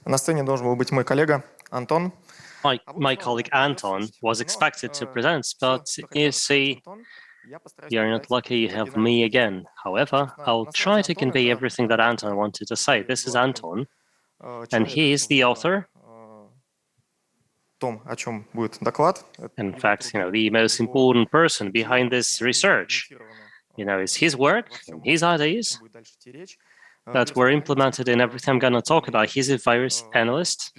На сцене должен был быть мой коллега Антон. My colleague Anton was expected to present, but you see, you're not lucky you have me again. However, I'll try to convey everything that Anton wanted to say. This is Anton, and he is the author. In fact, the most important person behind this research, is his work and his ideas that were implemented in everything I'm going to talk about. He's a virus analyst.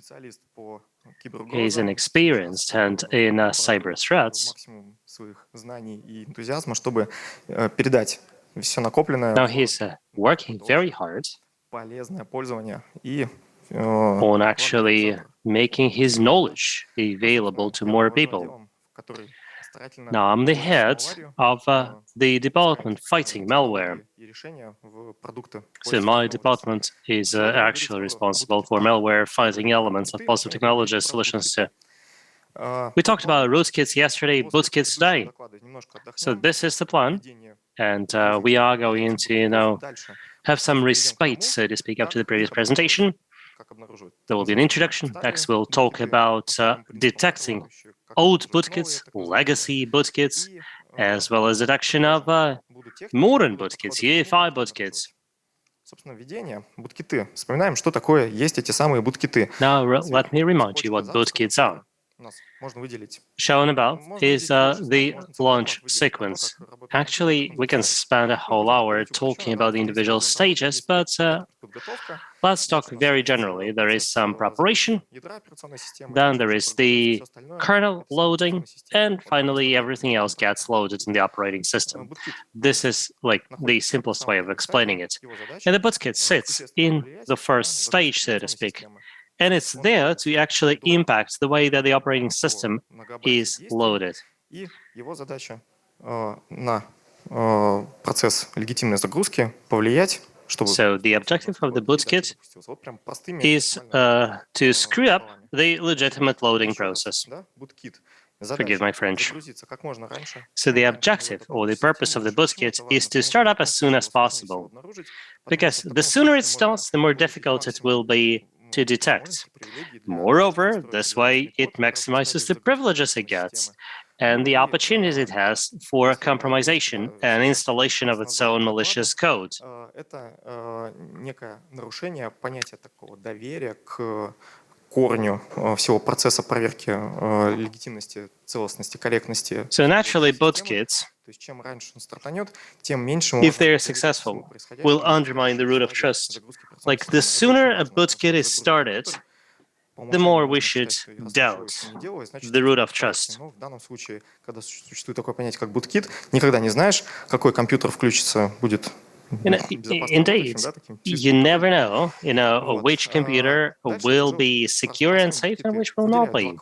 He's an experienced hand in cyber threats. Now he's working very hard on actually making his knowledge available to more people. Now, I'm the head of the department fighting malware. So my department is actually responsible for malware fighting elements of positive technology solutions too. We talked about rootkits yesterday, bootkits today. So this is the plan. And we are going to, have some respite, so to speak, after the previous presentation. There will be an introduction. Next, we'll talk about detecting old bootkits, legacy bootkits, as well as detection of modern bootkits, UEFI bootkits. Now, let me remind you what bootkits are. Shown above is the launch sequence. Actually, we can spend a whole hour talking about the individual stages, but let's talk very generally. There is some preparation, then there is the kernel loading, and finally everything else gets loaded in the operating system. This is like the simplest way of explaining it. And the bootkit sits in the first stage, so to speak. And it's there to actually impact the way that the operating system is loaded. So the objective of the bootkit is to screw up the legitimate loading process. Forgive my French. So the objective or the purpose of the bootkit is to start up as soon as possible, because the sooner it starts, the more difficult it will be to detect. Moreover, this way it maximizes the privileges it gets and the opportunities it has for compromisation and installation of its own malicious code. So naturally, bootkits, if they are successful, will undermine the root of trust. Like, the sooner a bootkit is started, the more we should doubt the root of trust. Indeed, you never know, which computer will be secure and safe and which will not be.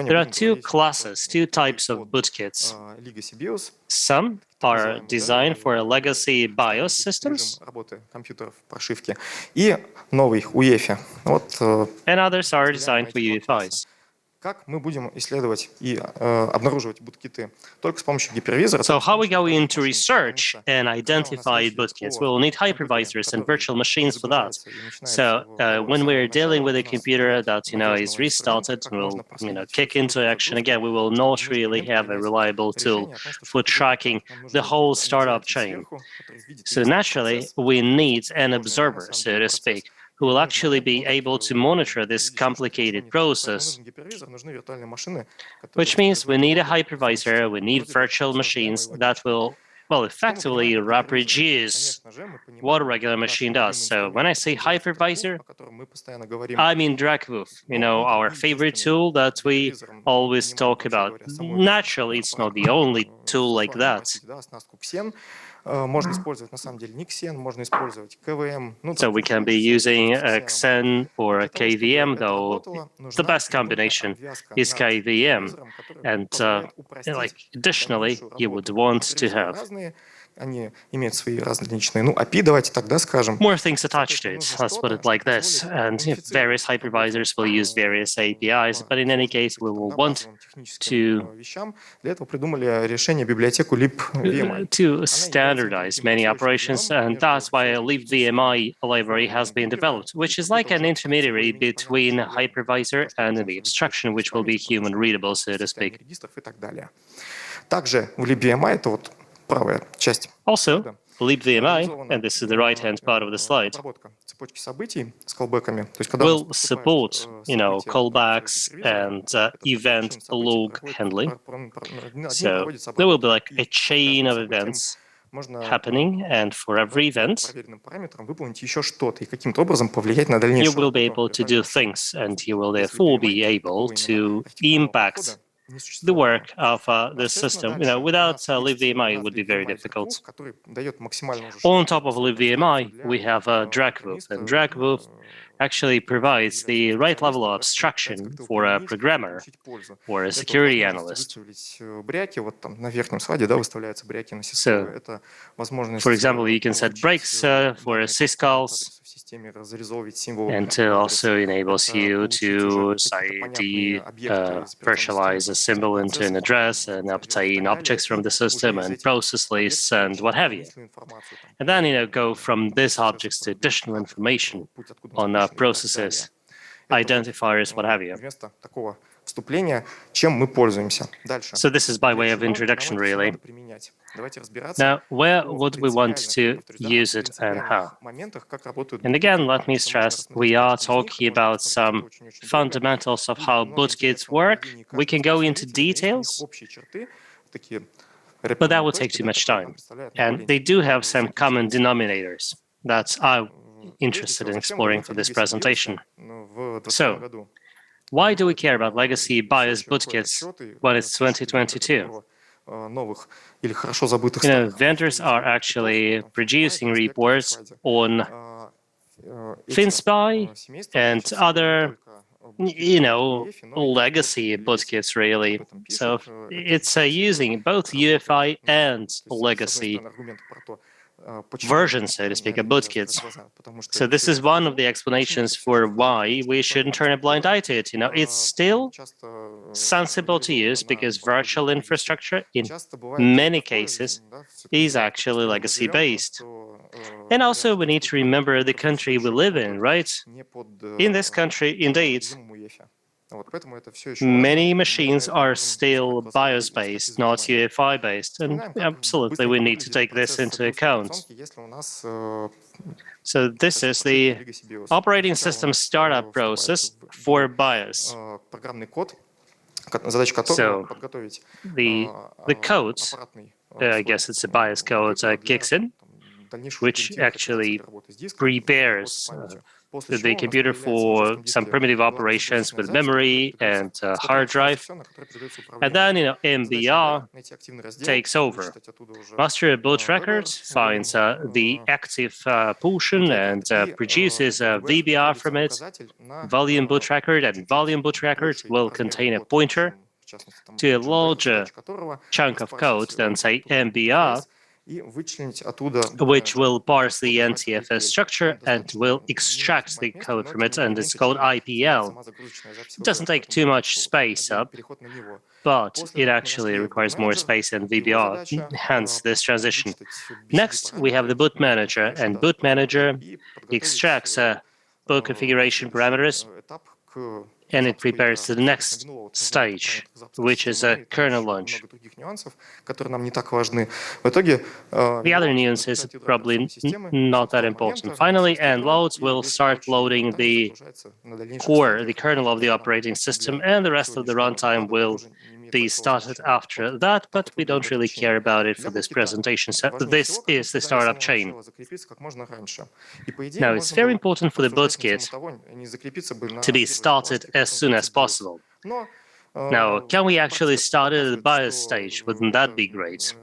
There are two classes, two types of bootkits. Some are designed for legacy BIOS systems, and others are designed for UEFIs. So how we go into research and identify bootkits? We'll need hypervisors and virtual machines for that. So when we're dealing with a computer that is restarted, will kick into action again, we will not really have a reliable tool for tracking the whole startup chain. So naturally, we need an observer, so to speak, who will actually be able to monitor this complicated process, which means we need a hypervisor, we need virtual machines that will, effectively reproduce what a regular machine does. So when I say hypervisor, I mean Drakvuf, our favorite tool that we always talk about. Naturally, it's not the only tool like that. So we can be using a Xen or a KVM, though the best combination is KVM. And additionally, you would want to have more things attached to it. Let's put it like this. And various hypervisors will use various APIs, but in any case, we will want to standardize many operations, and that's why a LibVMI library has been developed, which is like an intermediary between hypervisor and the abstraction, which will be human readable, so to speak. Also, LibVMI, and this is the right-hand part of the slide, will support, callbacks and event log handling. So there will be like a chain of events happening, and for every event, you will be able to do things, and you will therefore be able to impact the work of the system. Without LibVMI, it would be very difficult. On top of LibVMI, we have Drakvuf, and Drakvuf actually provides the right level of abstraction for a programmer or a security analyst. So, for example, you can set breaks for syscalls, and it also enables you to partialize a symbol into an address and obtain objects from the system and process lists and what have you. And then, go from these objects to additional information on processes, identifiers, what have you. So this is by way of introduction, really. Now, where would we want to use it and how? And again, let me stress, we are talking about some fundamentals of how bootkits work. We can go into details, but that would take too much time. And they do have some common denominators that I'm interested in exploring for this presentation. So, why do we care about legacy BIOS bootkits when it's 2022? Vendors are actually producing reports on FinSpy and other, legacy bootkits, really. So it's using both UEFI and legacy version, so to speak, of bootkits. So this is one of the explanations for why we shouldn't turn a blind eye to it. It's still sensible to use because virtual infrastructure, in many cases, is actually legacy-based. And also, we need to remember the country we live in, right? In this country, indeed, many machines are still BIOS-based, not UEFI-based, and absolutely we need to take this into account. So this is the operating system startup process for BIOS. So the code, I guess it's a BIOS code, kicks in, which actually prepares the computer for some primitive operations with memory and hard drive. And then, MBR takes over. Master boot record finds the active portion and produces a VBR from it. Volume boot record and volume boot record will contain a pointer to a larger chunk of code than, say, MBR, which will parse the NTFS structure and will extract the code from it, and it's called IPL. It doesn't take too much space up, but it actually requires more space than VBR, hence this transition. Next, we have the boot manager, and boot manager extracts boot configuration parameters, and it prepares to the next stage, which is a kernel launch. The other nuances are probably not that important. Finally, and loads will start loading the core, the kernel of the operating system, and the rest of the runtime will be started after that, but we don't really care about it for this presentation. So this is the startup chain. Now, it's very important for the bootkit to be started as soon as possible. Now, can we actually start at the BIOS stage? Wouldn't that be great?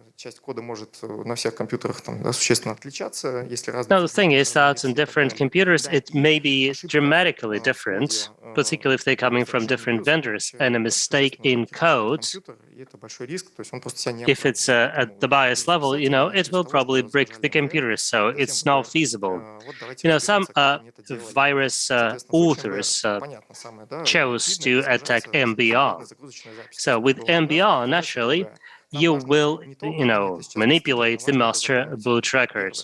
Now, the thing is that in different computers, it may be dramatically different, particularly if they're coming from different vendors, and a mistake in code, if it's at the BIOS level, it will probably break the computer, so it's not feasible. Some virus authors chose to attack MBR. So with MBR, naturally, you will, manipulate the master boot record.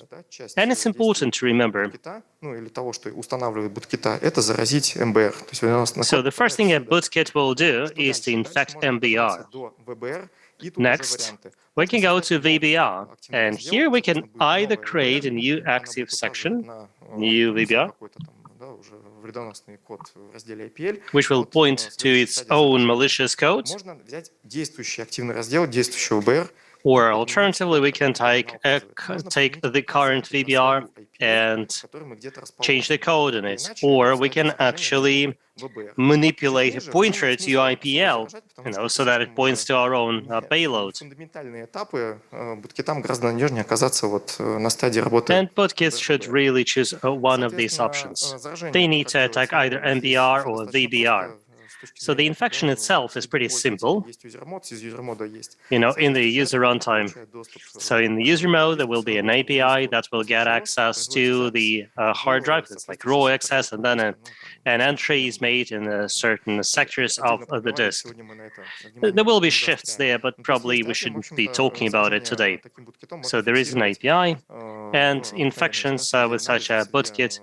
And it's important to remember. So the first thing a bootkit will do is to infect MBR. Next, we can go to VBR, and here we can either create a new active section, new VBR, which will point to its own malicious code. Or alternatively, we can take the current VBR and change the code in it. Or we can actually manipulate a pointer to IPL, so that it points to our own payload. And bootkits should really choose one of these options. They need to attack either MBR or VBR. So the infection itself is pretty simple, in the user runtime. So in the user mode, there will be an API that will get access to the hard drive. It's like raw access, and then an entry is made in certain sectors of the disk. There will be shifts there, but probably we shouldn't be talking about it today. So there is an API, and infections with such a bootkit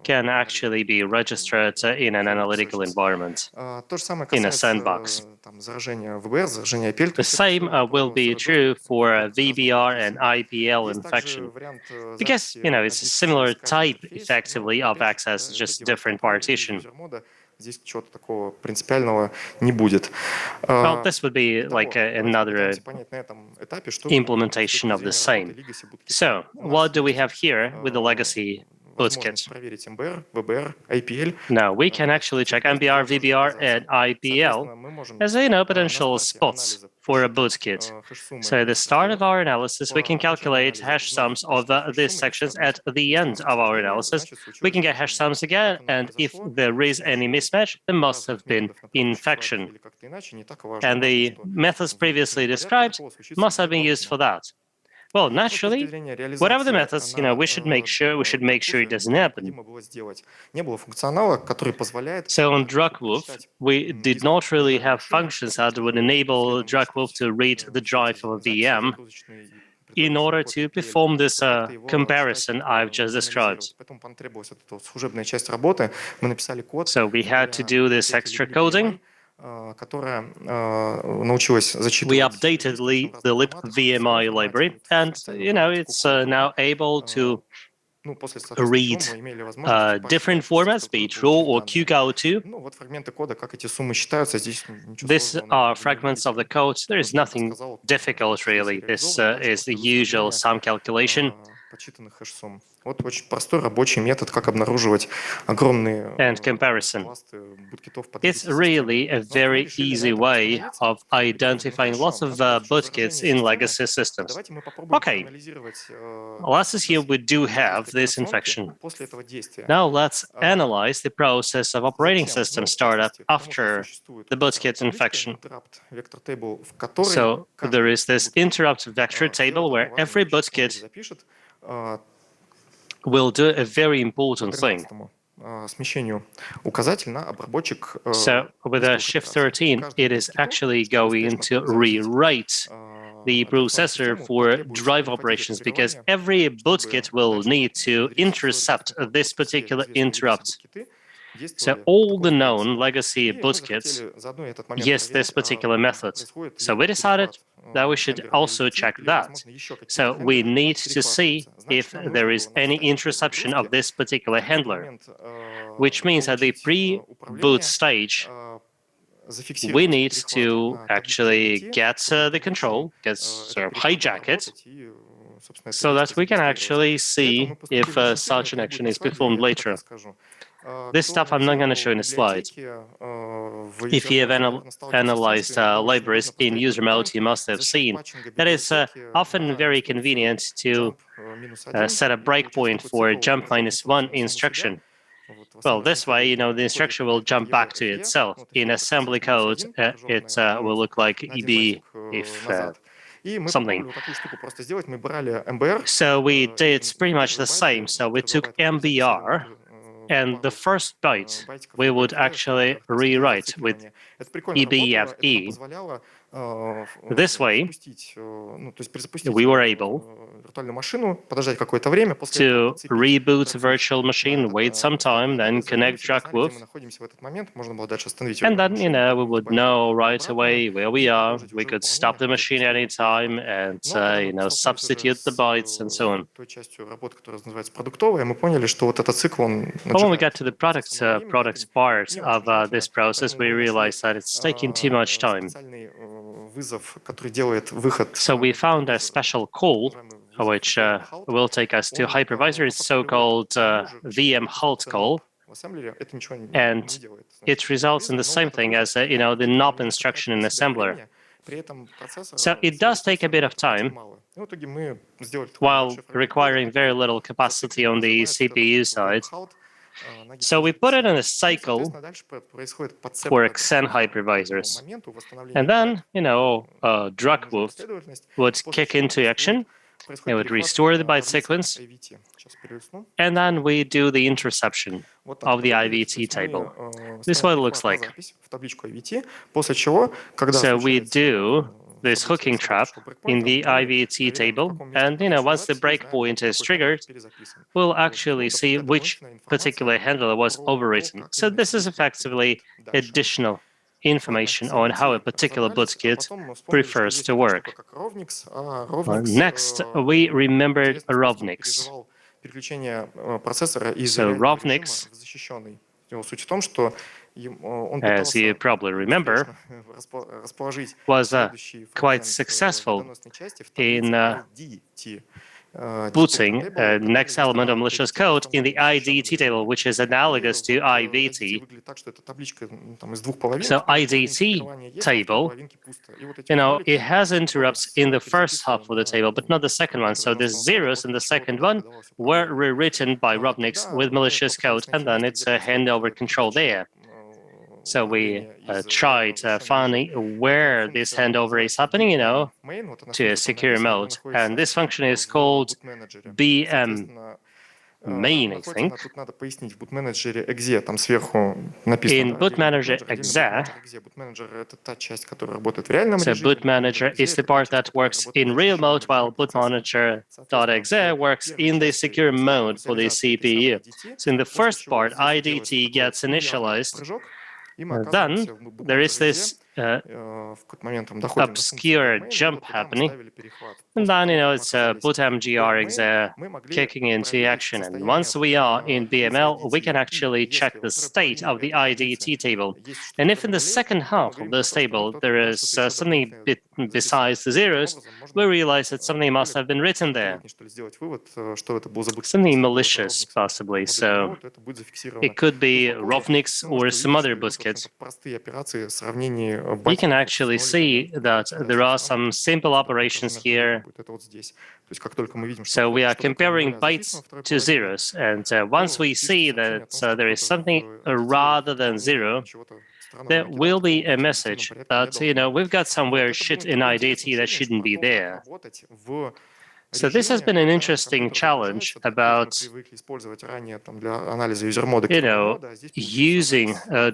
can actually be registered in an analytical environment, in a sandbox. The same will be true for VBR and IPL infection, because it's a similar type, effectively, of access, just different partition. Well, this would be like another implementation of the same. So, what do we have here with the legacy bootkit? Now, we can actually check MBR, VBR, and IPL as potential spots for a bootkit. So at the start of our analysis, we can calculate hash sums of these sections. At the end of our analysis, we can get hash sums again, and if there is any mismatch, there must have been infection. And the methods previously described must have been used for that. Well, naturally, whatever the methods, we should make sure it doesn't happen. So on Drakvuf, we did not really have functions that would enable Drakvuf to read the drive of a VM in order to perform this comparison I've just described. So we had to do this extra coding. We updated the LibVMI library, and it's now able to read different formats, be it RAW or QGAO2. These are fragments of the code. There is nothing difficult, really. This is the usual sum calculation. And comparison. It's really a very easy way of identifying lots of bootkits in legacy systems. Okay, let's assume we do have this infection. Now let's analyze the process of operating system startup after the bootkit infection. So there is this interrupt vector table where every bootkit will do a very important thing. So with a shift 13, it is actually going to rewrite the processor for drive operations, because every bootkit will need to intercept this particular interrupt. So all the known legacy bootkits use this particular method. So we decided that we should also check that. So we need to see if there is any interception of this particular handler, which means at the pre-boot stage, we need to actually get the control, hijack it, so that we can actually see if such an action is performed later. This stuff I'm not going to show in a slide. If you have analyzed libraries in user mode, you must have seen that it's often very convenient to set a breakpoint for jump -1 instruction. Well, this way, the instruction will jump back to itself. In assembly code, it will look like EB if something. So we did pretty much the same. So we took MBR, and the first byte we would actually rewrite with EBFE. This way, we were able to reboot the virtual machine, wait some time, then connect Drakvuf, and then we would know right away where we are. We could stop the machine anytime and substitute the bytes and so on. But when we got to the product part of this process, we realized that it's taking too much time. So we found a special call which will take us to hypervisor. It's so-called VM halt call, and it results in the same thing as the NOP instruction in assembler. So it does take a bit of time, while requiring very little capacity on the CPU side. So we put it in a cycle for Xen hypervisors. And then, Drakvuf would kick into action. It would restore the byte sequence. And then we do the interception of the IVT table. This is what it looks like. So we do this hooking trap in the IVT table, and once the breakpoint is triggered, we'll actually see which particular handler was overwritten. So this is effectively additional information on how a particular bootkit prefers to work. Next, we remembered rovniks. So rovniks, as you probably remember, was quite successful in booting next element of malicious code in the IDT table, which is analogous to IVT. So IDT table, it has interrupts in the first half of the table, but not the second one. So the zeros in the second one were rewritten by rovniks with malicious code, and then it's a handover control there. So we tried finding where this handover is happening, to a secure mode. And this function is called BM main, I think. In boot manager exe, so boot manager is the part that works in real mode, while boot manager.exe works in the secure mode for the CPU. So in the first part, IDT gets initialized. Then there is this obscure jump happening, and then it's bootmgr exe kicking into action. And once we are in BML, we can actually check the state of the IDT table. And if in the second half of this table there is something besides the zeros, we realize that something must have been written there, something malicious possibly. So it could be rovniks or some other bootkit. We can actually see that there are some simple operations here. So we are comparing bytes to zeros, and once we see that there is something rather than zero, there will be a message that we've got some weird shit in IDT that shouldn't be there. So this has been an interesting challenge about, using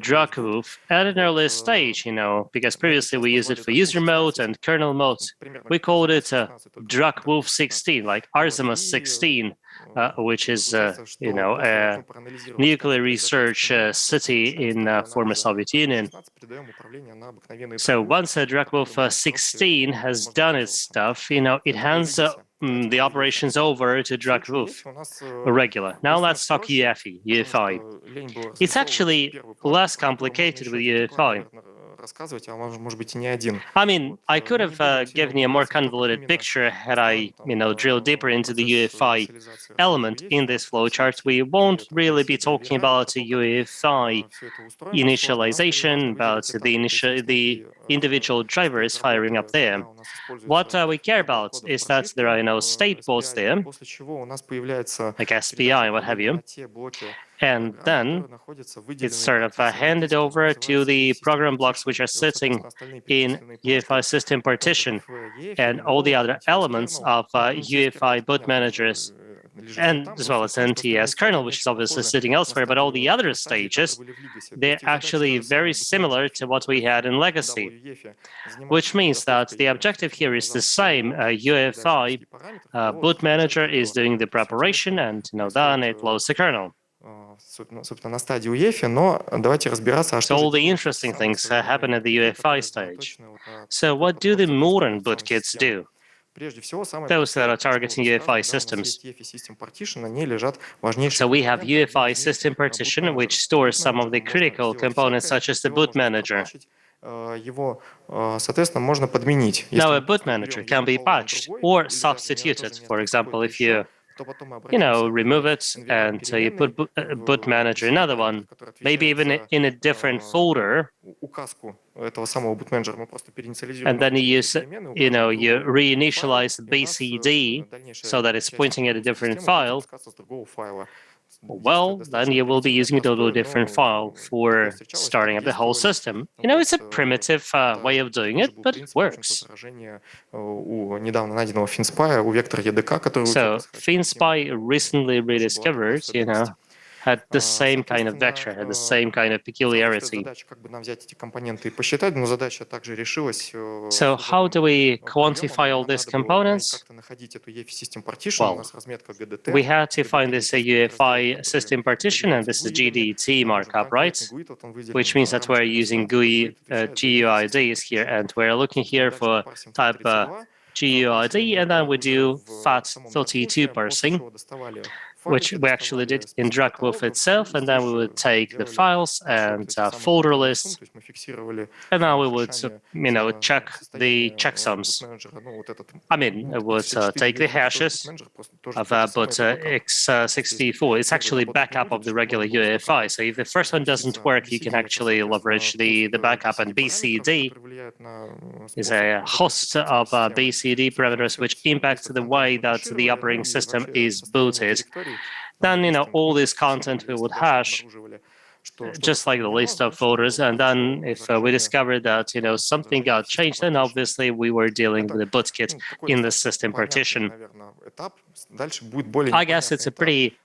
Drakvuf at an earlier stage, because previously we used it for user mode and kernel mode. We called it Drakvuf 16, like Artemis 16, which is, a nuclear research city in former Soviet Union. So once Drakvuf 16 has done its stuff, it hands the operations over to Drakvuf regular. Now let's talk UEFI. It's actually less complicated with UEFI. I mean, I could have given you a more convoluted picture had I, drilled deeper into the UEFI element in this flowchart. We won't really be talking about the UEFI initialization, about the individual drivers firing up there. What we care about is that there are state ports there, like SPI and what have you. And then it's sort of handed over to the program blocks which are sitting in UEFI system partition, and all the other elements of UEFI boot managers, and as well as NTS kernel, which is obviously sitting elsewhere, but all the other stages, they're actually very similar to what we had in legacy, which means that the objective here is the same. UEFI boot manager is doing the preparation, and then it loads the kernel. So all the interesting things happen at the UEFI stage. So what do the modern bootkits do? Those that are targeting UEFI systems. So we have UEFI system partition, which stores some of the critical components, such as the boot manager. Now, a boot manager can be patched or substituted. For example, if you remove it and you put boot manager another one, maybe even in a different folder, and then you reinitialize BCD so that it's pointing at a different file. Well, then you will be using a totally different file for starting up the whole system. It's a primitive way of doing it, but it works. So FinSpy recently rediscovered, had the same kind of vector, had the same kind of peculiarity. So how do we quantify all these components? Well, we had to find this UEFI system partition, and this is GDT markup, right? Which means that we're using GUIDs here, and we're looking here for type GUID, and then we do FAT32 parsing, which we actually did in Drakvuf itself, and then we would take the files and folder lists, and now we would, check the checksums. I mean, it would take the hashes of boot x64. It's actually backup of the regular UEFI. So if the first one doesn't work, you can actually leverage the backup, and BCD is a host of BCD parameters which impacts the way that the operating system is booted. Then, all this content we would hash, just like the list of folders. And then if we discovered that, something got changed, then obviously we were dealing with a bootkit in the system partition. I guess it's a pretty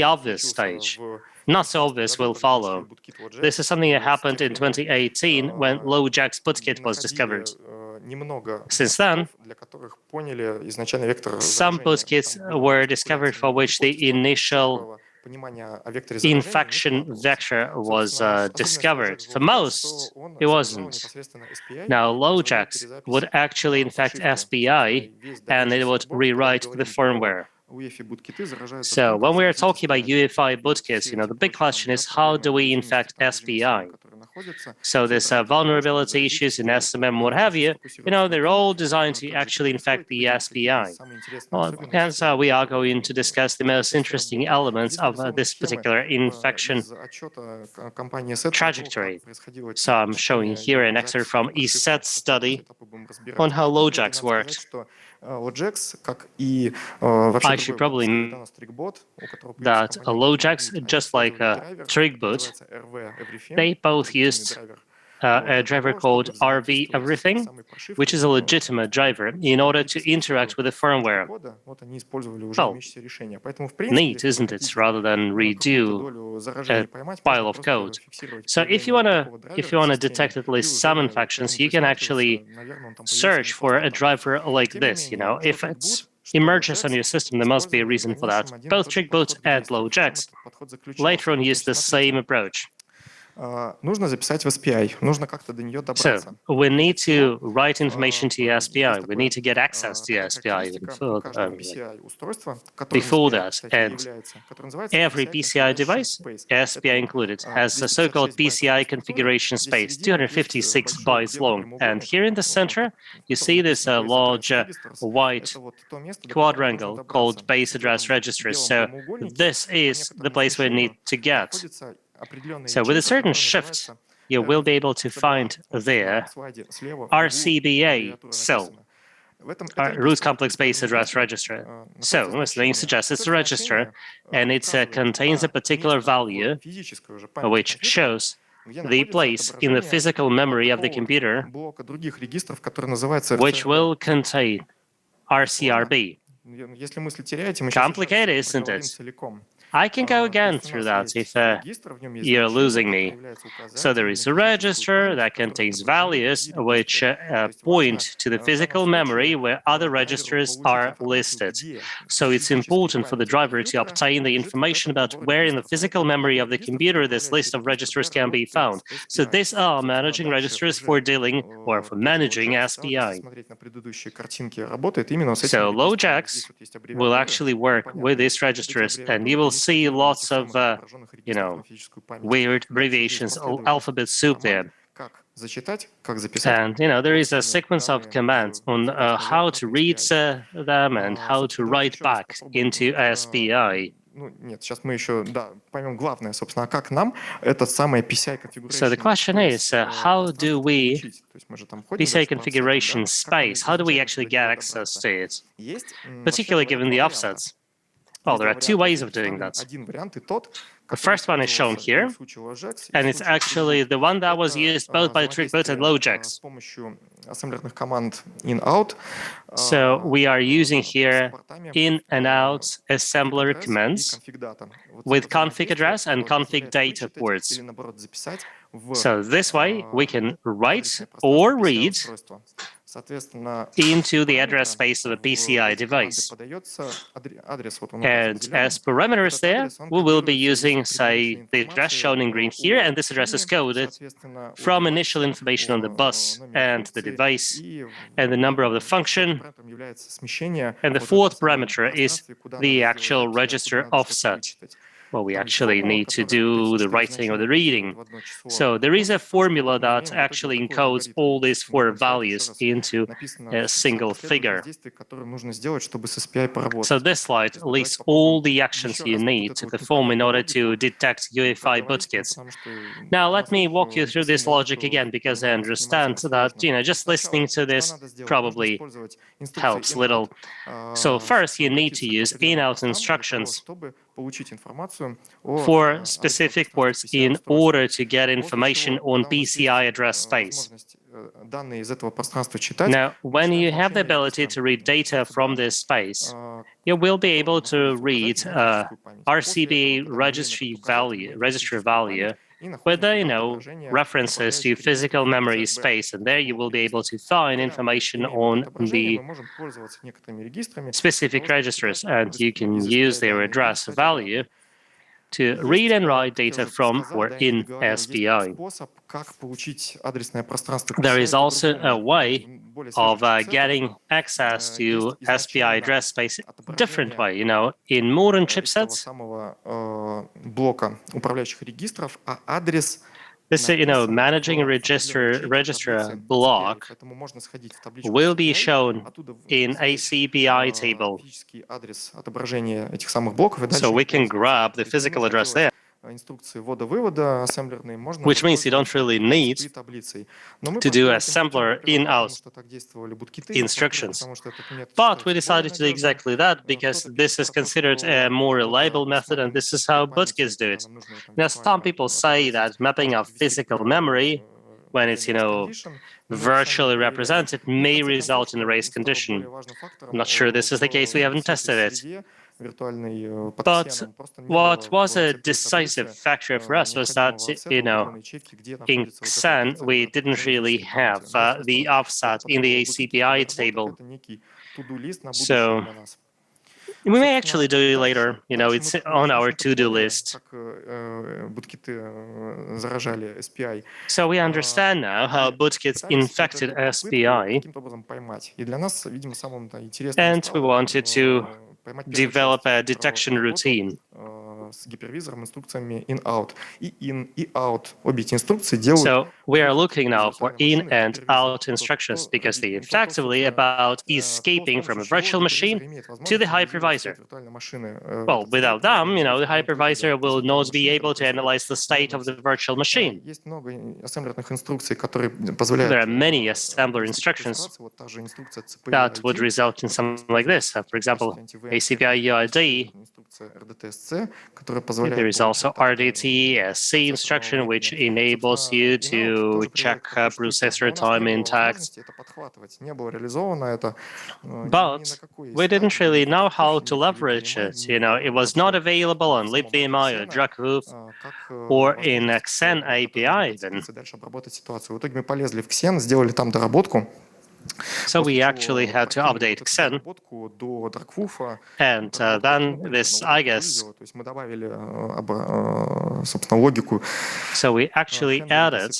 obvious stage. Not so obvious will follow. This is something that happened in 2018 when LoJack's bootkit was discovered. Since then, some bootkits were discovered for which the initial infection vector was discovered. For most, it wasn't. Now, LoJack would actually infect SPI, and it would rewrite the firmware. So when we're talking about UEFI bootkits, the big question is, how do we infect SPI? So there's vulnerability issues in SMM, what have you, they're all designed to actually infect the SPI. Well, and so we are going to discuss the most interesting elements of this particular infection trajectory. So I'm showing here an excerpt from ESET study on how LoJack worked. I should probably know that LoJack, just like Trig-boot, they both used a driver called RV Everything, which is a legitimate driver, in order to interact with the firmware. Well, neat, isn't it, rather than redo a pile of code. So if you wanna detect at least some infections, you can actually search for a driver like this. If it emerges on your system, there must be a reason for that. Both Trig-boot and LoJack later on use the same approach. So we need to write information to SPI. We need to get access to SPI before that. And every PCI device, SPI included, has a so-called PCI configuration space, 256 bytes long. And here in the center, you see this large white quadrangle called base address registry. So this is the place we need to get. So with a certain shift, you will be able to find there RCBA cell. root complex base address register. So this name suggests it's a register, and it contains a particular value which shows the place in the physical memory of the computer which will contain RCRB. Complicated, isn't it? I can go again through that if you're losing me. So there is a register that contains values which point to the physical memory where other registers are listed. So it's important for the driver to obtain the information about where in the physical memory of the computer this list of registers can be found. So these are managing registers for dealing or for managing SPI. So LoJax will actually work with these registers, and you will see lots of, weird abbreviations, alphabet soup there. And, there is a sequence of commands on how to read them and how to write back into SPI. So the question is, how do we, PCI configuration space, how do we actually get access to it, particularly given the offsets? Well, there are two ways of doing that. The first one is shown here, and it's actually the one that was used both by Drakvuf and LoJax. So we are using here in and out assembler commands with config address and config data ports. So this way we can write or read into the address space of a PCI device. And as parameters there, we will be using, say, the address shown in green here, and this address is coded from initial information on the bus and the device and the number of the function. And the fourth parameter is the actual register offset. Well, we actually need to do the writing or the reading. So there is a formula that actually encodes all these four values into a single figure. So this slide lists all the actions you need to perform in order to detect UEFI bootkits. Now, let me walk you through this logic again, because I understand that, just listening to this probably helps little. So first, you need to use in-out instructions for specific ports in order to get information on PCI address space. Now, when you have the ability to read data from this space, you will be able to read RCB registry value with references to physical memory space, and there you will be able to find information on the specific registers, and you can use their address value to read and write data from or in SPI. There is also a way of getting access to SPI address space a different way. In modern chipsets, this managing a register block will be shown in a CPI table. So we can grab the physical address there, which means you don't really need to do assembler in-out instructions. But we decided to do exactly that because this is considered a more reliable method, and this is how bootkits do it. Now, some people say that mapping of physical memory, when it's virtually represented, may result in a race condition. I'm not sure this is the case. We haven't tested it. But what was a decisive factor for us was that, in Xen, we didn't really have the offset in the ACPI table. So we may actually do it later. It's on our to-do list. So we understand now how bootkits infected SPI, and we wanted to develop a detection routine. с гипервизором инструкциями in-out. И in, и out, обе эти инструкции делают... So we are looking now for in and out instructions because they effectively about escaping from a virtual machine to the hypervisor. Well, without them, the hypervisor will not be able to analyze the state of the virtual machine. Есть много ассемблерных инструкций, которые позволяют... There are many assembler instructions that would result in something like this. For example, ACPI UID. There is also RDT-SC instruction, which enables you to check processor time intact. But we didn't really know how to leverage it. It was not available on LibVMI or Drakvuf or in Xen API even. В итоге мы полезли в Xen, сделали там доработку. So we actually had to update Xen, and then this, I guess, so we actually added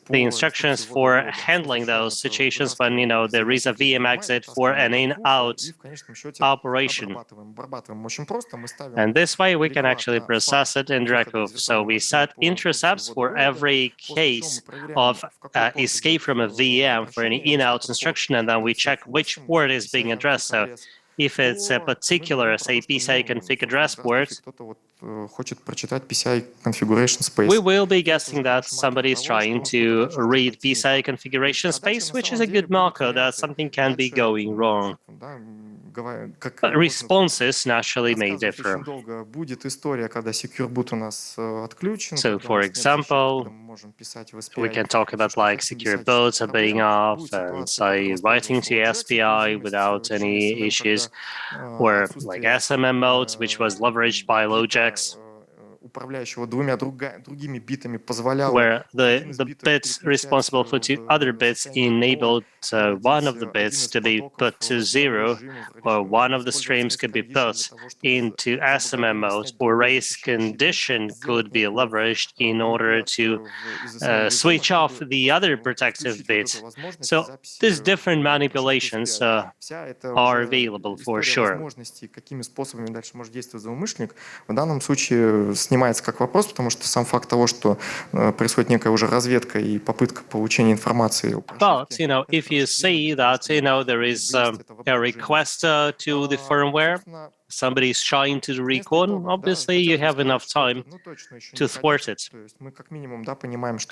the instructions for handling those situations when, there is a VM exit for an in-out operation. And this way we can actually process it in Drakvuf. So we set intercepts for every case of escape from a VM for any in-out instruction, and then we check which port is being addressed. So if it's a particular, say, PCI config address port, we will be guessing that somebody is trying to read PCI configuration space, which is a good marker that something can be going wrong. But responses naturally may differ. So, for example, we can talk about like secure bots are being off and say writing to SPI without any issues, or like SMM modes, which was leveraged by Lojax, where the bits responsible for two other bits enabled one of the bits to be put to 0, or one of the streams could be put into SMM mode, or race condition could be leveraged in order to switch off the other protective bit. So these different manipulations are available for sure. Снимается как вопрос, потому что сам факт того, что происходит некая уже разведка и попытка получения информации. But, if you see that, there is a request to the firmware, somebody is trying to recon, obviously you have enough time to thwart it.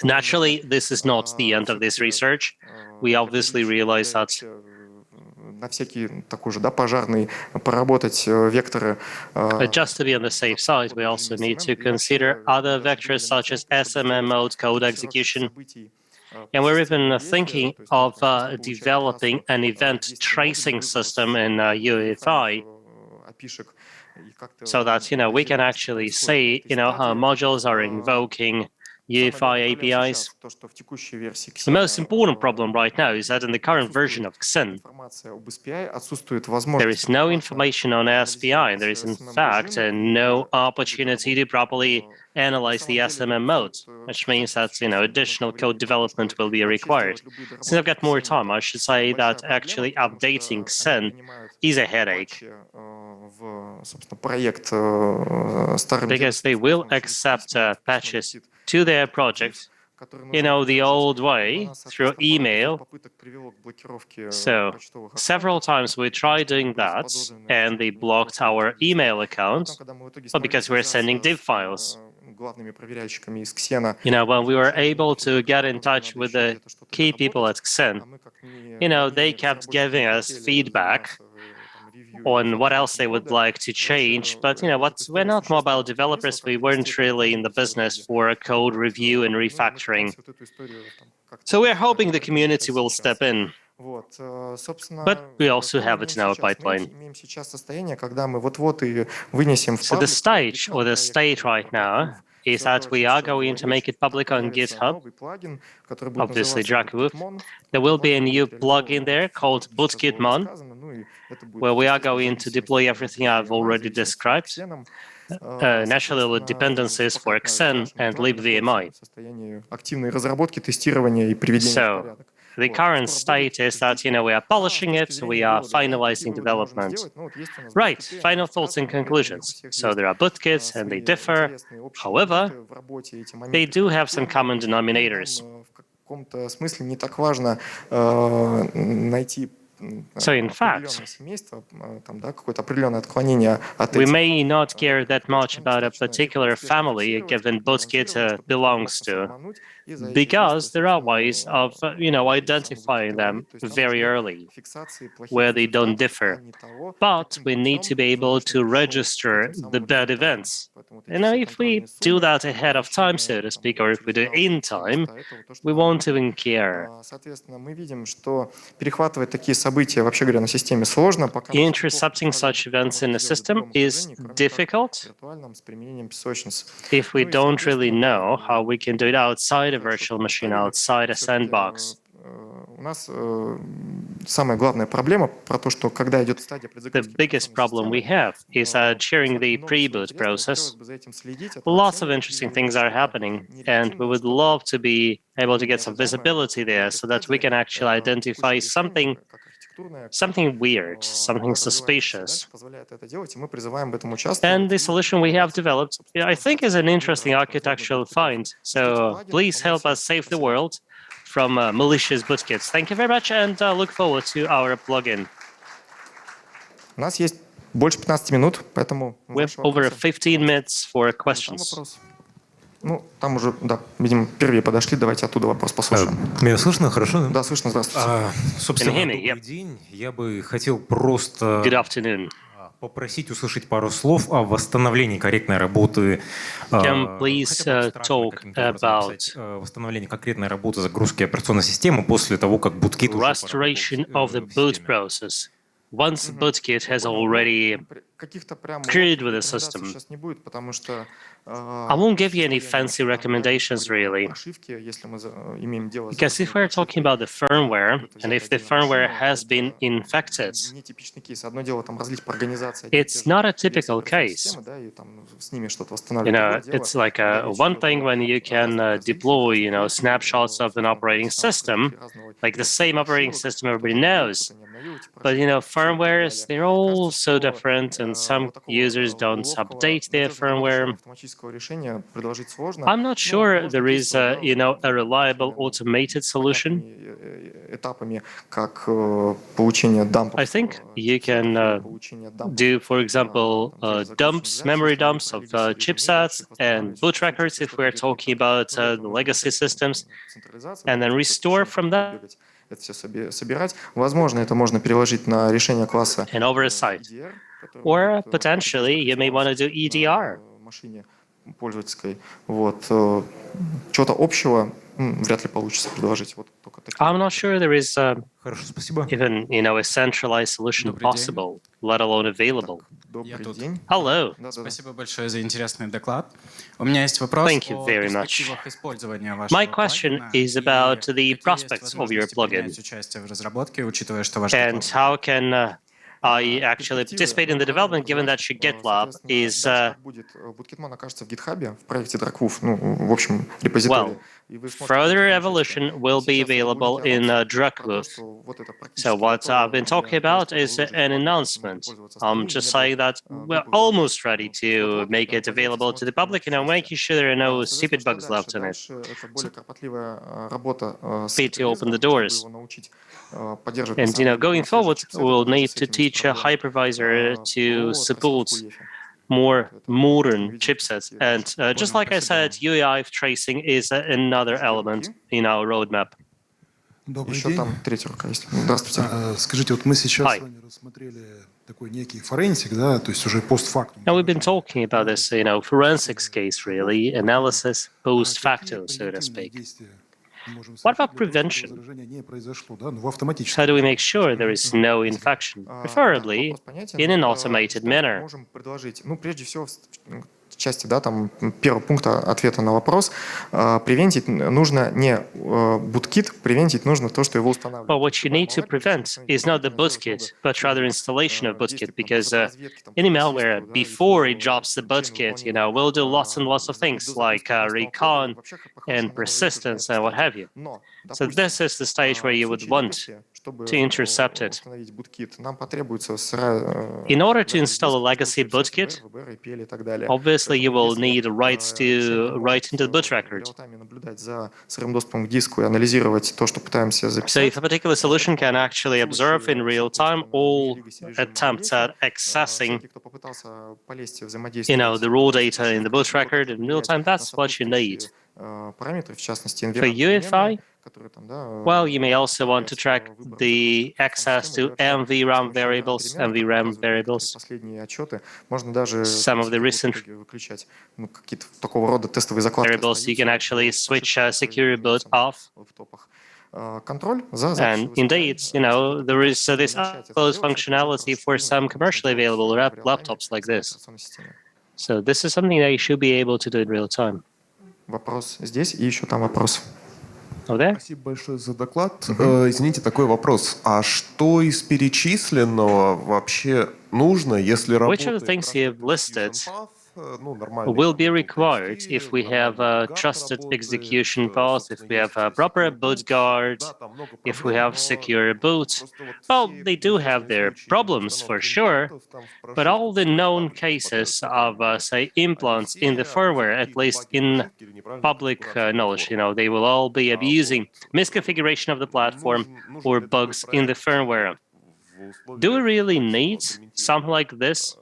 Naturally, this is not the end of this research. We obviously realize that на всякий такой же, пожарный, проработать векторы. But just to be on the safe side, we also need to consider other vectors such as SMM mode, code execution. And we're even thinking of developing an event tracing system in UEFI so that, we can actually say, how modules are invoking UEFI APIs. The most important problem right now is that in the current version of Xen, there is no information on SPI. There is, in fact, no opportunity to properly analyze the SMM mode, which means that, additional code development will be required. Since I've got more time, I should say that actually updating Xen is a headache, because they will accept patches to their project, the old way, through email. So several times we tried doing that, and they blocked our email account, but because we're sending div files. When we were able to get in touch with the key people at Xen, they kept giving us feedback on what else they would like to change. But we're not mobile developers. We weren't really in the business for a code review and refactoring. So we're hoping the community will step in. But we also have it in our pipeline. So the stage, or the state right now, is that we are going to make it public on GitHub, obviously Drakvuf. There will be a new plugin there called Bootkit Mon, where we are going to deploy everything I've already described, naturally with dependencies for Xen and LibVMI. So The current state is that, we are polishing it, we are finalizing development. Right, final thoughts and conclusions. So there are bootkits and they differ. However, they do have some common denominators. So in fact, we may not care that much about a particular family a given bootkit belongs to, because there are ways of, identifying them very early, where they don't differ. But we need to be able to register the bad events. If we do that ahead of time, so to speak, or if we do it in time, we won't even care. Intercepting such events in a system is difficult if we don't really know how we can do it outside a virtual machine, outside a sandbox. The biggest problem we have is during the pre-boot process. Lots of interesting things are happening, and we would love to be able to get some visibility there so that we can actually identify something weird, something suspicious. And the solution we have developed, I think, is an interesting architectural find. So please help us save the world from malicious bootkits. Thank you very much, and look forward to our plugin. У нас есть больше 15 минут, поэтому... We have over 15 minutes for questions. Там уже, да, видимо, впервые подошли. Давайте оттуда вопрос послушаем. Меня слышно хорошо? Да, слышно, здравствуйте. Собственно, добрый день. Я бы хотел просто попросить услышать пару слов о восстановлении корректной работы. Please talk about восстановление конкретной работы загрузки операционной системы после того, как Bootkit уже restoration of the boot process. Once Bootkit has already created with the system. I won't give you any fancy recommendations, really, because if we're talking about the firmware, and if the firmware has been infected, it's not a typical case. It's like one thing when you can deploy, snapshots of an operating system, like the same operating system everybody knows. But firmwares, they're all so different, and some users don't update their firmware. I'm not sure there is a reliable automated solution. I think you can do, for example, memory dumps of chipsets and boot records if we're talking about the legacy systems, and then restore from that. Это все собирать. Возможно, это можно переложить на решение класса and over a site. Or potentially you may want to do EDR. Машине пользовательской. Чего-то общего вряд ли получится предложить. I'm not sure there is even a centralized solution possible, let alone available. Hello. Спасибо большое за интересный доклад. У меня есть вопрос Thank you very much. перспективах использования вашего My question is about the prospects of your plugin участие в разработке, учитывая, что ваш and how can I actually participate in the development, given that your GitLab is Bootkitmon окажется в GitHub, в проекте Drakvuf, в общем репозитории. Further evolution will be available in Drakvuf. So what I've been talking about is an announcement. I'm just saying that we're almost ready to make it available to the public, making sure there are no stupid bugs left in it. Fit to open the doors. And going forward, we'll need to teach a hypervisor to support more modern chipsets. And just like I said, UEFI tracing is another element in our roadmap. Еще там третья рука есть. Здравствуйте. Скажите, мы сейчас с вами рассмотрели такой некий форенсик, да, то есть уже постфактум. Now we've been talking about this, forensics case, really, analysis post facto, so to speak. What about prevention? How do we make sure there is no infection, preferably in an automated manner? части, да, там первого пункта ответа на вопрос, превентить нужно не bootkit, превентить нужно то, что его устанавливает. Well, what you need to prevent is not the bootkit, but rather installation of bootkit, because any malware, before it drops the bootkit, will do lots and lots of things like recon and persistence and what have you. So this is the stage where you would want to intercept it. In order to install a legacy bootkit, obviously you will need rights to write into the boot record. So if a particular solution can actually observe in real time all attempts at accessing the raw data in the boot record in real time, that's what you need. For UEFI, well, you may also want to track the access to MVRAM variables, MVRAM variables. Some of the recent variables, you can actually switch secure boot off. And indeed, there is this close functionality for some commercially available laptops like this. So this is something that you should be able to do in real time. Вопрос здесь и еще там вопрос. Спасибо большое за доклад. Извините, такой вопрос. А что из перечисленного вообще нужно, если Which of the things you've listed will be required if we have a trusted execution path, if we have a proper boot guard, if we have secure boot? Well, they do have their problems for sure, but all the known cases of, say, implants in the firmware, at least in public knowledge, they will all be abusing misconfiguration of the platform or bugs in the firmware. Do we really need something like this?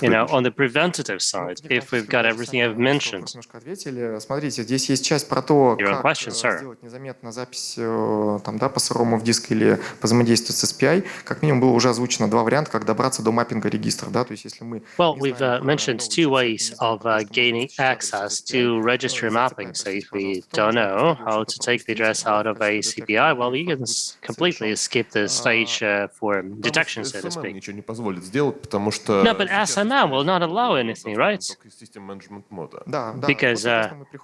On the preventative side, if we've got everything I've mentioned. Смотрите, здесь есть часть про то, как сделать незаметно запись по сырому в диск или взаимодействовать с SPI. Как минимум было уже озвучено два варианта, как добраться до маппинга регистров. То есть, если мы Well, we've mentioned two ways of gaining access to registry mapping. So if we don't know how to take the address out of a CPI, well, you can completely skip the stage for detection, so to speak. No, but SMM will not allow anything, right? Because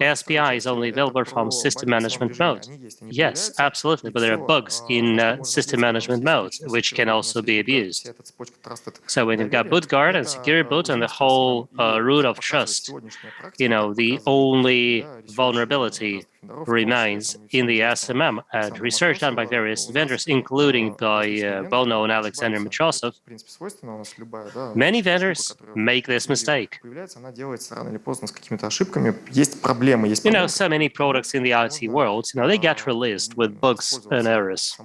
SPI is only available from system management mode. Yes, absolutely, but there are bugs in system management mode, which can also be abused. So when you've got boot guard and secure boot and the whole root of trust, the only vulnerability remains in the SMM. And research done by various vendors, including by well-known Alexander Mitrosov, many vendors make this mistake. So many products in the IT world, they get released with bugs and errors.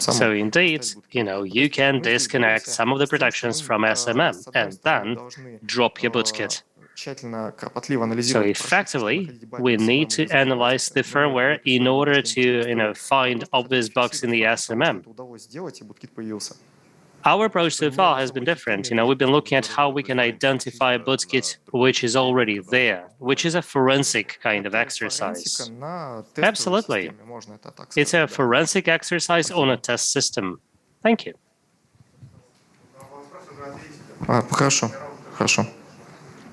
So indeed, you can disconnect some of the protections from SMM and then drop your bootkit. So effectively, we need to analyze the firmware in order to find obvious bugs in the SMM. Our approach so far has been different. We've been looking at how we can identify a bootkit which is already there, which is a forensic kind of exercise. Absolutely. It's a forensic exercise on a test system. Thank you. Хорошо.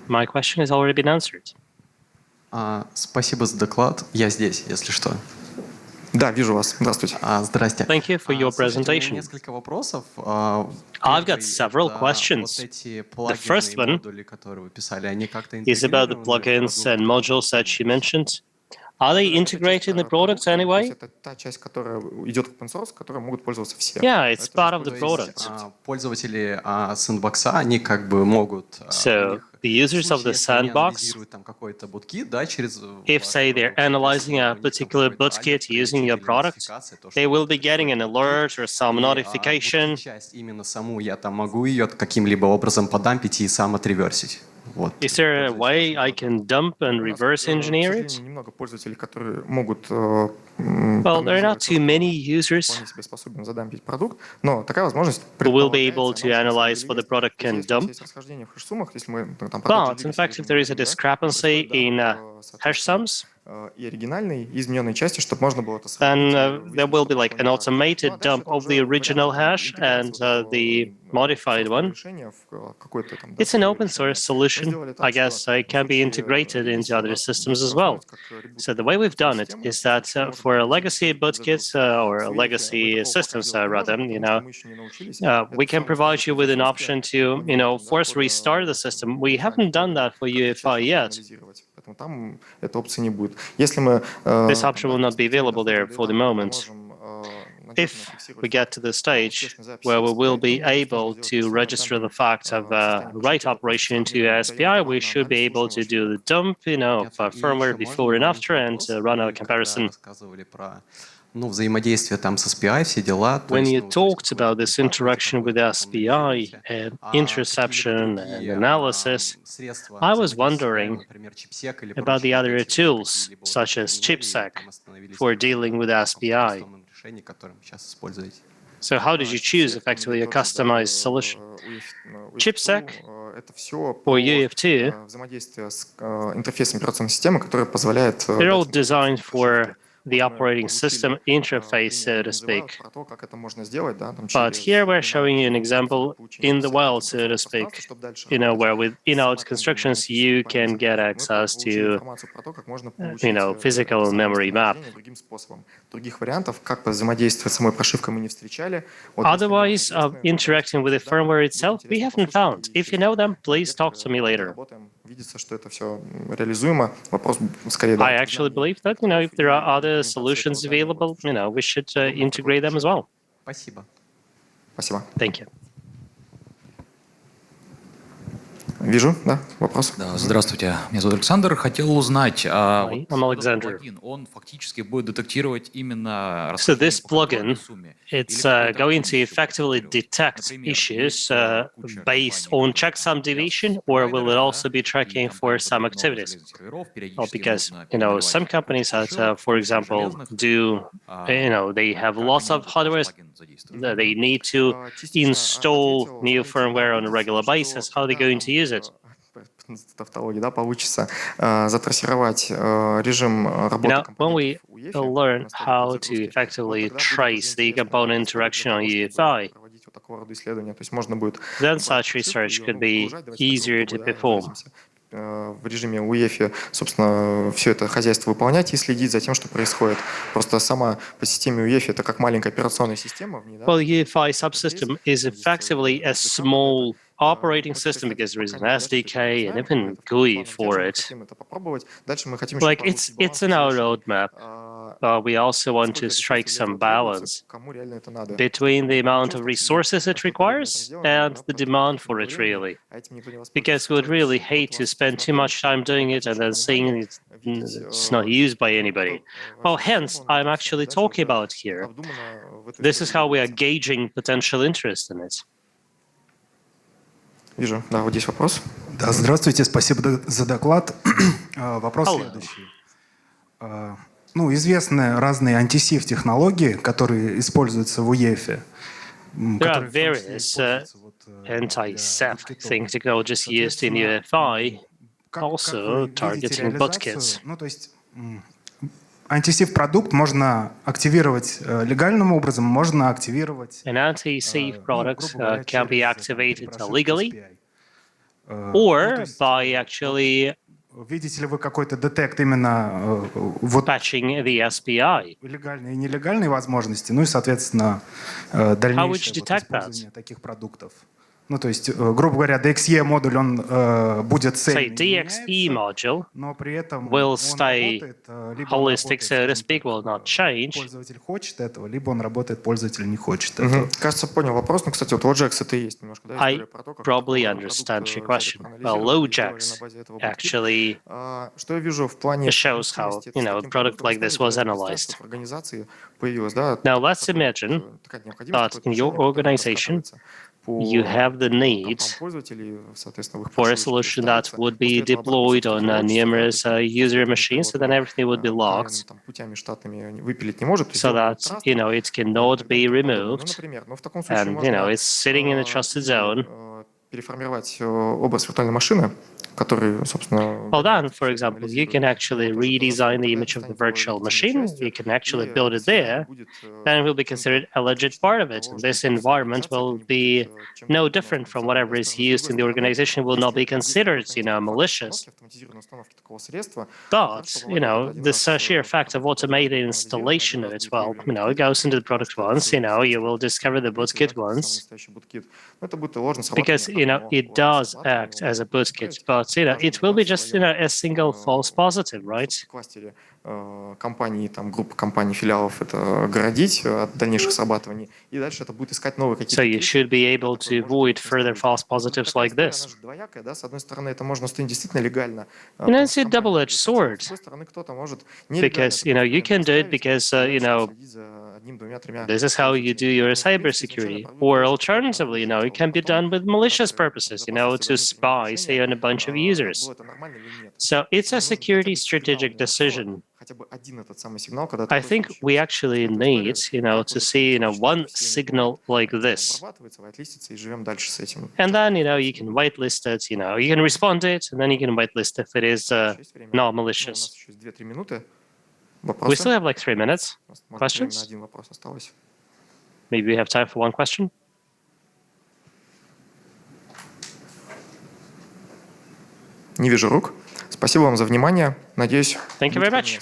My question has already been answered. Спасибо за доклад. Я здесь, если что. Да, вижу вас. Здравствуйте. Здрасте. Thank you for your presentation. Несколько вопросов. I've got several questions. The first one is about the plugins and modules that you mentioned. Are they integrated in the product anyway? Это та часть, которая идет в open source, которой могут пользоваться все. Yeah, it's part of the product. Пользователи сэндбокса, они как бы могут... So, the users of the sandbox, if, say, they're analyzing a particular bootkit using your product, they will be getting an alert or some notification. Именно саму я там могу ее каким-либо образом подампить и сам отреверсить. Is there a way I can dump and reverse engineer it? Well, there are not too many users who will be able to analyze what the product can dump. But, in fact, if there is a discrepancy in hash sums, и оригинальной, и измененной части, чтобы можно было это then сравнить. there will be like an automated dump of the original hash and the modified one. It's an open source solution. I guess it can be integrated into other systems as well. So the way we've done it is that for a legacy bootkits or legacy systems, rather, we can provide you with an option to, force restart the system. We haven't done that for UEFI yet. This option will not be available there for the moment. If we get to the stage where we will be able to register the fact of write operation into SPI, we should be able to do the dump, of firmware before and after and run a comparison. Взаимодействие там с SPI, все дела. When you talked about this interaction with SPI and interception and analysis, I was wondering about the other tools, such as ChipSec, for dealing with SPI. So how did you choose effectively a customized solution? ChipSec or UEF2, they're all designed for the operating system interface, so to speak. But here we're showing you an example in the wild, so to speak, where with in-out constructions you can get access to, physical memory map. Otherwise, interacting with the firmware itself, we haven't found. If you know them, please talk to me later. I actually believe that, if there are other solutions available, we should integrate them as well. Спасибо. Thank you. Вижу, да, вопрос. Да, здравствуйте, меня зовут Александр. Хотел узнать, I'm Alexander. он фактически будет детектировать именно So this plugin, it's going to effectively detect issues based on checksum deviation, or will it also be tracking for some activities? Well, because, some companies that, for example, they have lots of hardware. They need to install new firmware on a regular basis. How are they going to use it? Получится затрассировать режим работы when we learn how to effectively trace the component interaction on UEFI, then such research could be easier to perform. В режиме UEFI, собственно, все это хозяйство выполнять и следить за тем, что происходит. Просто сама по системе UEFI это как маленькая операционная система. Well, UEFI subsystem is effectively a small operating system because there is an SDK and even GUI for it. Like it's in our roadmap, but we also want to strike some balance between the amount of resources it requires and the demand for it really. Because we would really hate to spend too much time doing it and then seeing it's not used by anybody. Well, hence, I'm actually talking about here. This is how we are gauging potential interest in it. Вижу. Да, вот здесь вопрос. Да, здравствуйте, спасибо за доклад. Вопрос следующий. Известны разные антисиф-технологии, которые используются в UEFI. There are various anti-theft technologies used in UEFI, also targeting bootkits. То есть антисиф-продукт можно активировать легальным образом, можно активировать... An anti-thief product can be activated legally or by actually Видите ли вы какой-то детект именно patching the SPI? легальные и нелегальные возможности, и, соответственно, дальнейшее использование таких продуктов? То есть, грубо говоря, DXE модуль, он будет цельный, DXE module но при этом will он stay работает, либо holistic, so to speak, will not change. Пользователь хочет этого, либо он работает, пользователь не хочет этого. Кажется, понял вопрос. Кстати, вот LoJax это и есть немножко, да, I probably understand your question. Well, LoJax actually что я вижу в плане shows how, a product like this was analyzed. организации появилось, да? Now, let's imagine that in your organization, you have the need for a solution that would be deployed on numerous user machines, so then everything would be logged, so that, it cannot be removed, and, it's sitting in a trusted zone. переформировать образ виртуальной машины, который, собственно... Well, then, for example, you can actually redesign the image of the virtual machine. You can actually build it there. Then it will be considered a legit part of it. And this environment will be no different from whatever is used in the organization. Will not be considered, malicious. But, the sheer fact of automated installation of it, well, it goes into the product once. You will discover the bootkit once. Because, it does act as a bootkit, but, it will be just, a single false positive, right? Компании, группы компаний, филиалов это оградить от дальнейших срабатываний, и дальше это будет искать новые какие-то... So you should be able to avoid further false positives like this. Двоякая, да, с одной стороны, это можно устроить действительно легально. It's a double-edged sword. С другой стороны, кто-то может... Because, you can do it because, this is how you do your cybersecurity. Or alternatively, it can be done with malicious purposes, to spy, say, on a bunch of users. So it's a security strategic decision. I think we actually need, to see, one signal like this. And then, you can whitelist it, you can respond to it, and then you can whitelist if it is not malicious. We still have like 3 minutes. Questions? Maybe we have time for one question? Не вижу рук. Спасибо вам за внимание. Надеюсь... Thank you very much.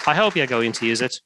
I hope you're going to use it.